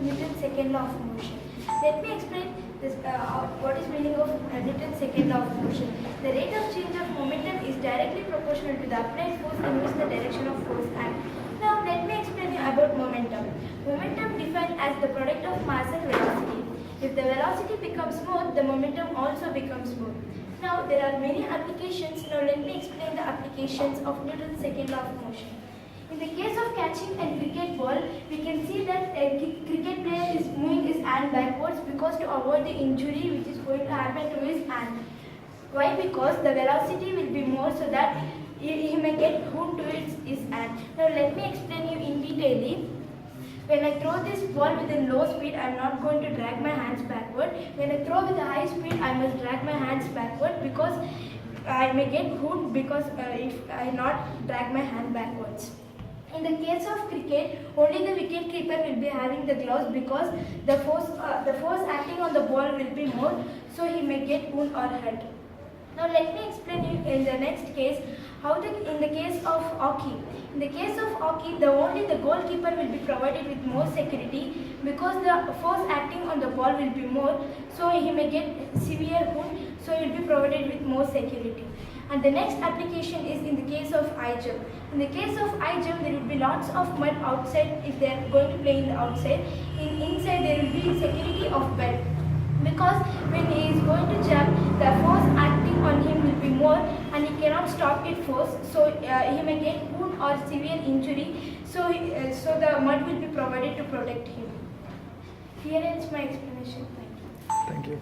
Newton's second law of motion. Let me explain this, what is meaning of Newton's second law of motion. The rate of change of momentum is directly proportional to the applied force in which the direction of force acts. Now let me explain you about momentum. Momentum defined as the product of mass and velocity. If the velocity becomes smooth, the momentum also becomes smooth. Now there are many applications. Now let me explain the applications of Newton's second law of motion. In the case of catching a cricket ball, we can see that a cricket player is moving his hand backwards because to avoid the injury which is going to happen to his hand. Why? Because the velocity will be more so that he may get wound to his hand. Now let me explain you in detail. When I throw this ball with a low speed, I am not going to drag my hands backward. When I throw with a high speed, I must drag my hands backward because I may get wound because if I not drag my hand backwards. In the case of cricket, only the wicket keeper will be having the gloves because the force acting on the ball will be more, so he may get wound or hurt. Now let me explain you in the next case in the case of hockey. In the case of hockey, only the goalkeeper will be provided with more security because the force acting on the ball will be more, so he may get severe wound, so he will be provided with more security. And the next application is in the case of high jump. In the case of high jump, there will be lots of mud outside if they are going to play in the outside. Inside there will be security of belt. Because when he is going to jump, the force acting on him will be more and he cannot stop it force, so he may get wound or severe injury, so the mud will be provided to protect him. Here ends my explanation. Thank you. Thank you.